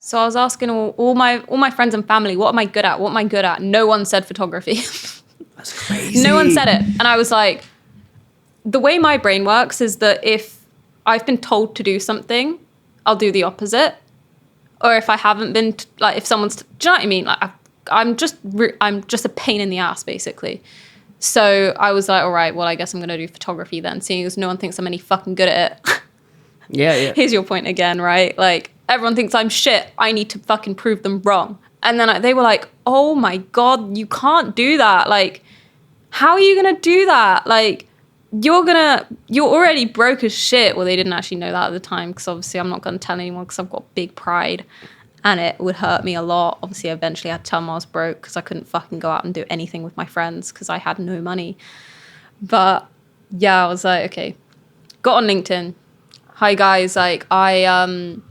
So I was asking all my friends and family, what am I good at? What am I good at? No one said photography. That's crazy. No one said it. And I was like, the way my brain works is that if I've been told to do something, I'll do the opposite. Or if I haven't been, like, if someone's, do you know what I mean? Like, I'm just a pain in the ass, basically. So I was like, all right, well, I guess I'm going to do photography then, seeing as no one thinks I'm any fucking good at it. Yeah. Here's your point again, right? Like, everyone thinks I'm shit. I need to fucking prove them wrong. And then they were like, oh my God, you can't do that. Like, how are you going to do that? Like, you're already broke as shit. Well, they didn't actually know that at the time, because obviously I'm not going to tell anyone because I've got big pride and it would hurt me a lot. Obviously, eventually I had to tell them I was broke because I couldn't fucking go out and do anything with my friends because I had no money. But yeah, I was like, okay, got on LinkedIn. Hi guys, like I'm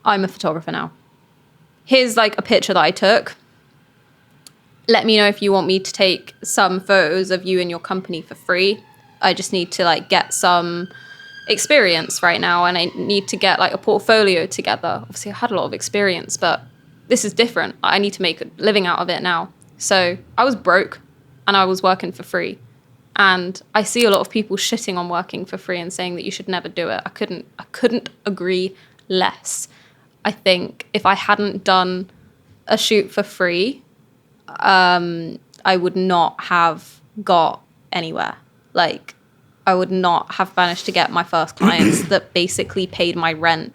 a photographer now. Here's like a picture that I took. Let me know if you want me to take some photos of you and your company for free. I just need to like get some experience right now, and I need to get like a portfolio together. Obviously I had a lot of experience, but this is different. I need to make a living out of it now. So I was broke and I was working for free. And I see a lot of people shitting on working for free and saying that you should never do it. I couldn't agree less. I think if I hadn't done a shoot for free, I would not have got anywhere. Like, I would not have managed to get my first clients that basically paid my rent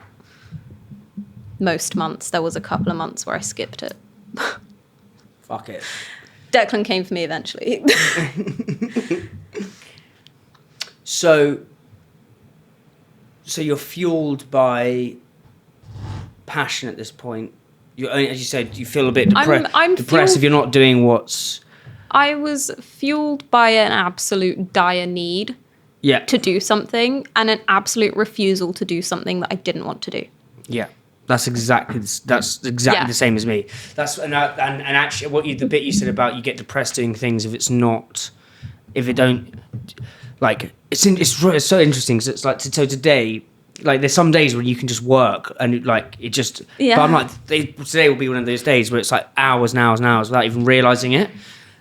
most months. There was a couple of months where I skipped it. Fuck it. Declan came for me eventually. So you're fueled by passion at this point. As you said, you feel a bit I'm depressed if you're not doing what's... I was fueled by an absolute dire need to do something and an absolute refusal to do something that I didn't want to do. Yeah. That's exactly the same as me. And actually, the bit you said about you get depressed doing things if it don't, like, it's so interesting because it's like, so today, like, there's some days where you can just work and like it just, but I'm like, today will be one of those days where it's like hours and hours and hours without even realizing it.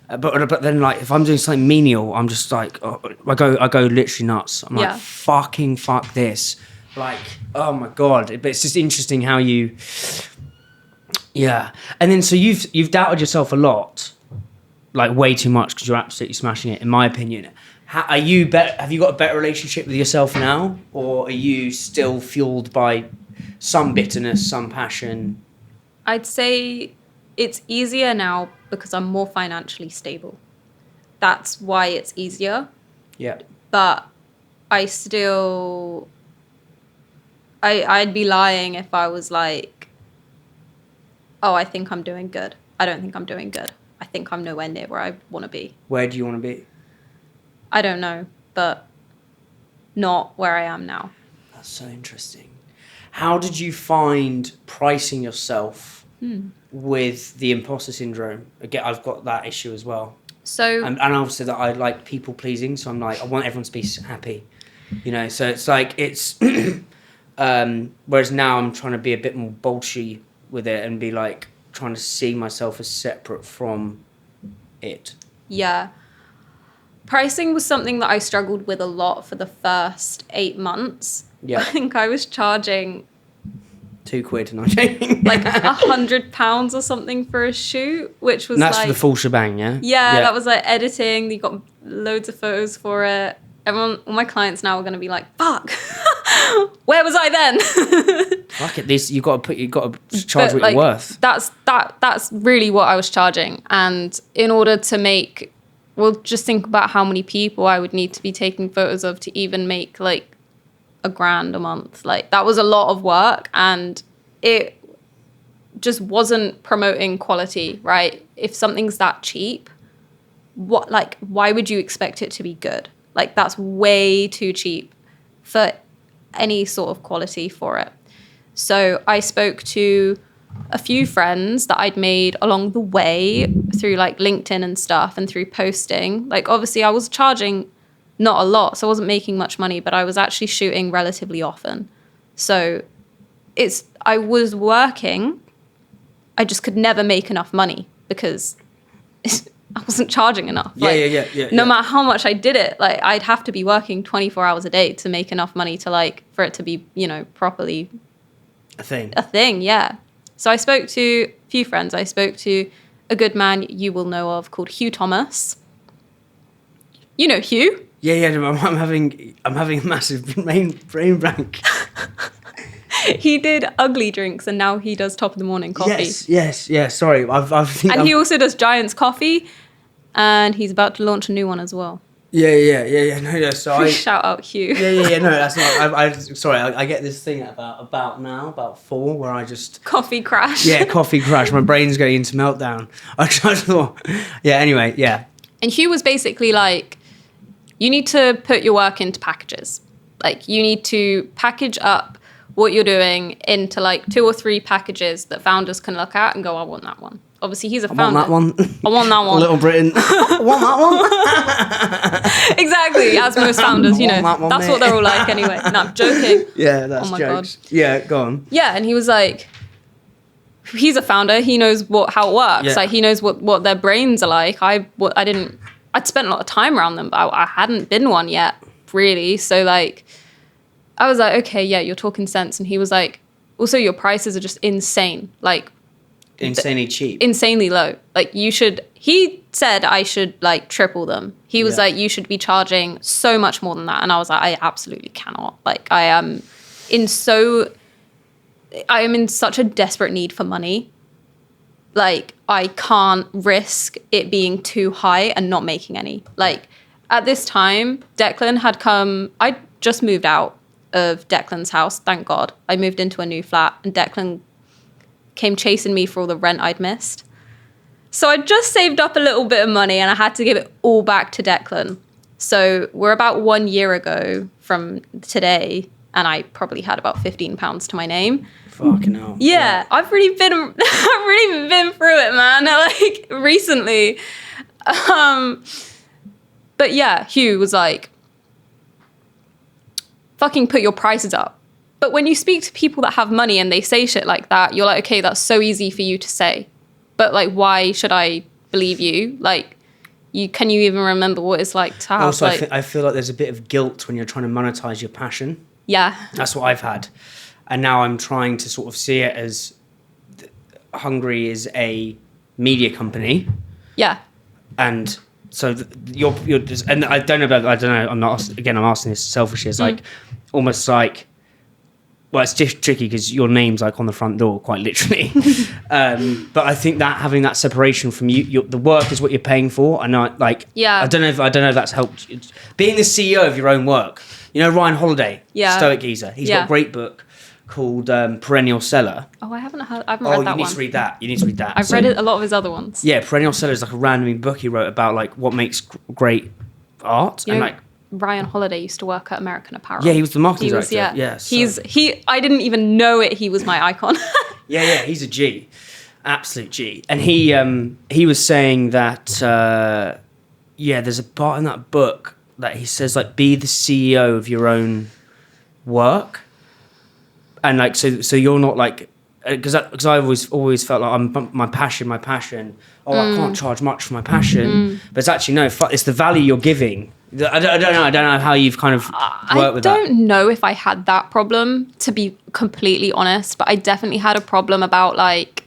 But then, like, if I'm doing something menial, I'm just like, I go literally nuts. I'm like, fucking fuck this. Like, oh my God. But it's just interesting how you, And then, so you've doubted yourself a lot, like way too much, because you're absolutely smashing it, in my opinion. Are you better? Have you got a better relationship with yourself now? Or are you still fueled by some bitterness, some passion? I'd say it's easier now because I'm more financially stable. That's why it's easier. Yeah. But I still... I'd be lying if I was like, oh, I think I'm doing good. I don't think I'm doing good. I think I'm nowhere near where I want to be. Where do you want to be? I don't know, but not where I am now. That's so interesting. How did you find pricing yourself with the imposter syndrome? Again, I've got that issue as well. So, and obviously that I like people pleasing, so I'm like, I want everyone to be happy, you know. So it's like it's whereas now I'm trying to be a bit more bolshy with it and be like trying to see myself as separate from it. Yeah. Pricing was something that I struggled with a lot for the first 8 months. Yeah. I think I was charging £2, not joking. like £100 or something for a shoot, which was that's like... for the full shebang, yeah? Yeah, that was like editing. You got loads of photos for it. All my clients now are going to be like, fuck, where was I then? Fuck it, you got to charge what you're worth. That's really what I was charging. And in order to make... Well, just think about how many people I would need to be taking photos of to even make like $1,000 a month. Like, that was a lot of work, and it just wasn't promoting quality, right? If something's that cheap, why would you expect it to be good? Like, that's way too cheap for any sort of quality for it. So I spoke to a few friends that I'd made along the way through like LinkedIn and stuff and through posting. Like, obviously I was charging not a lot, so I wasn't making much money, but I was actually shooting relatively often. So I was working, I just could never make enough money because I wasn't charging enough. Yeah. No matter how much I did it, like I'd have to be working 24 hours a day to make enough money to like, for it to be, you know, properly A thing. Yeah. So I spoke to a few friends. I spoke to a good man you will know of called Hugh Thomas. You know Hugh? Yeah. I'm having a massive brain blank. He did ugly drinks and now he does top of the morning coffee. Yes. Sorry, He also does Giant's coffee, and he's about to launch a new one as well. Yeah. No. So Shout out Hugh. Yeah. No, that's not. Sorry, I get this thing at about 4 where I just Coffee crash. Yeah, coffee crash. My brain's going into meltdown. I thought. Yeah. Anyway. Yeah. And Hugh was basically like, you need to put your work into packages. Like you need to package up what you're doing into like 2 or 3 packages that founders can look at and go, I want that one. Obviously, he's a founder. I want that one. Little Britain. I want that one. Exactly, as most founders, you know, that's what they're all like anyway. No, I'm joking. Yeah, that's jokes. God. Yeah, go on. Yeah, and he was like, he's a founder. He knows how it works. Yeah. Like he knows what their brains are like. I'd spent a lot of time around them, but I hadn't been one yet, really. So like, I was like, okay, yeah, you're talking sense. And he was like, also your prices are just insane. Like insanely cheap. Insanely low. Like he said I should like triple them. He was like, you should be charging so much more than that. And I was like, I absolutely cannot. Like I am in such a desperate need for money. Like I can't risk it being too high and not making any. Like at this time, Declan had come, I just moved out of Declan's house, thank God. I moved into a new flat and Declan came chasing me for all the rent I'd missed. So I just saved up a little bit of money and I had to give it all back to Declan. So we're about 1 year ago from today and I probably had about £15 to my name. Fucking hell. Yeah, I've really been through it, man. Like recently. But yeah, Hugh was like, fucking put your prices up. But when you speak to people that have money and they say shit like that, you're like, okay, that's so easy for you to say. But like, why should I believe you? Like, can you even remember what it's like to have? Also, I feel like there's a bit of guilt when you're trying to monetize your passion. Yeah. That's what I've had. And now I'm trying to sort of see it as Hungry is a media company. Yeah. And so you're just, and I don't know, I'm asking this selfishly. It's like, almost like, well, it's just tricky because your name's like on the front door, quite literally. But I think that having that separation from you, the work is what you're paying for. And I don't know if that's helped you. Being the CEO of your own work. You know Ryan Holiday, Stoic geezer. He's got a great book called Perennial Seller. Oh, I haven't read that one. You need to read that. You need to read that. I've read a lot of his other ones. Yeah, Perennial Seller is like a random book he wrote about like what makes great art. You know, Ryan Holiday used to work at American Apparel. Yeah, he was the marketing director. Yeah. I didn't even know it. He was my icon. Yeah, he's a G, absolute G. And he was saying that there's a part in that book that he says like be the CEO of your own work, and like so you're not like because I always felt like I'm my passion. Oh, I can't charge much for my passion, but it's actually no. It's the value you're giving. I don't know how you've kind of worked with that. I don't know if I had that problem, to be completely honest, but I definitely had a problem about like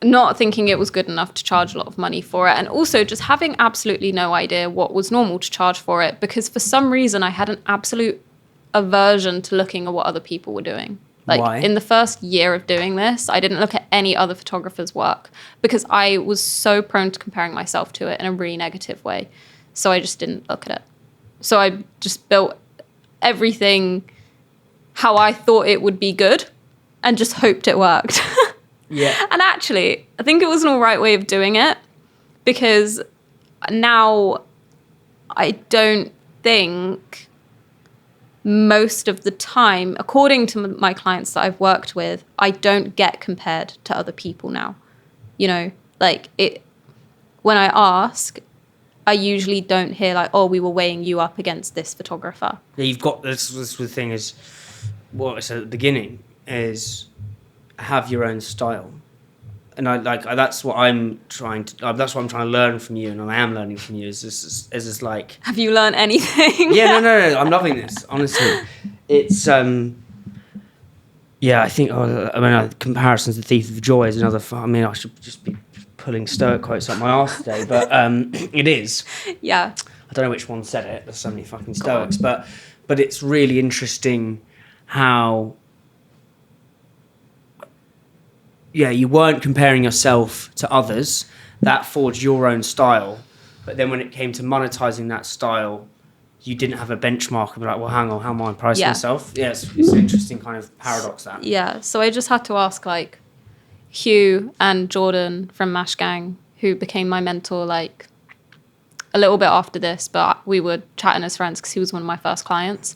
not thinking it was good enough to charge a lot of money for it, and also just having absolutely no idea what was normal to charge for it, because for some reason I had an absolute aversion to looking at what other people were doing. Like Why? In the first year of doing this, I didn't look at any other photographers' work because I was so prone to comparing myself to it in a really negative way. So I just didn't look at it. So I just built everything how I thought it would be good and just hoped it worked. Yeah. And actually, I think it was an all right way of doing it, because now I don't think most of the time, according to my clients that I've worked with, I don't get compared to other people now. You know, like when I ask, I usually don't hear like, oh, we were weighing you up against this photographer. Yeah, you've got this the thing is, what I said at the beginning is have your own style. And that's what I'm trying to. That's what I'm trying to learn from you, and I am learning from you. Is this like? Have you learned anything? Yeah, no. I'm loving this. Honestly, it's yeah. I think. Comparisons to Thief of Joy is another. I mean, I should just be pulling Stoic quotes up my arse today, but it is. Yeah. I don't know which one said it. There's so many fucking Stoics, but it's really interesting how. Yeah, you weren't comparing yourself to others. That forged your own style. But then when it came to monetizing that style, you didn't have a benchmark of like, well, hang on, how am I pricing myself? Yeah, it's an interesting kind of paradox, that. Yeah, so I just had to ask, like, Hugh and Jordan from Mash Gang, who became my mentor, like, a little bit after this, but we were chatting as friends because he was one of my first clients.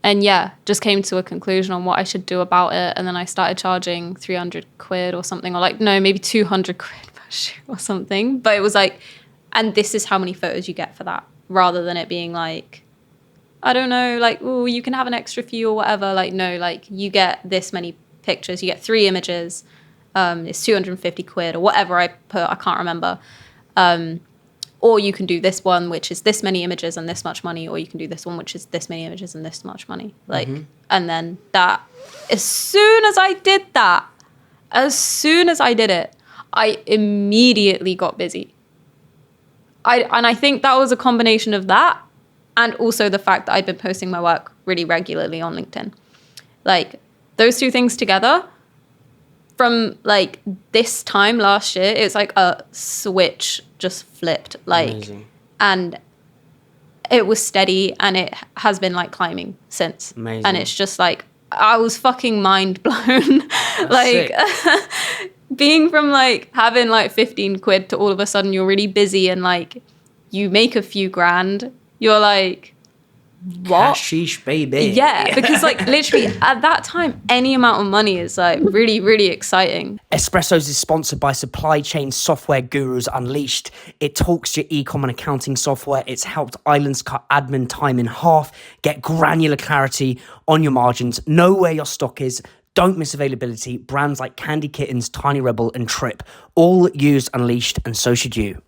And yeah, just came to a conclusion on what I should do about it. And then I started charging 300 quid or something, or like, no, maybe 200 quid per shoot or something. But it was like, and this is how many photos you get for that, rather than it being like, I don't know, like, oh, you can have an extra few or whatever. Like, no, like you get this many pictures, you get 3 images, it's 250 quid or whatever I put, I can't remember. Or you can do this one, which is this many images and this much money, or you can do this one, which is this many images and this much money. Like, and then that, as soon as I did it, I immediately got busy. And I think that was a combination of that and also the fact that I'd been posting my work really regularly on LinkedIn. Like, those two things together, from like this time last year, it was like a switch just flipped, like, amazing. And it was steady and it has been like climbing since. Amazing. And it's just like, I was fucking mind blown. Like being from like having like 15 quid to all of a sudden you're really busy and like you make a few grand, you're like, what? Sheesh, baby. Yeah, because like literally at that time, any amount of money is like really, really exciting. Espressos is sponsored by supply chain software gurus Unleashed. It talks to your eComm and accounting software. It's helped islands cut admin time in half, get granular clarity on your margins, know where your stock is, don't miss availability. Brands like Candy Kittens, Tiny Rebel and Trip all use Unleashed, and so should you.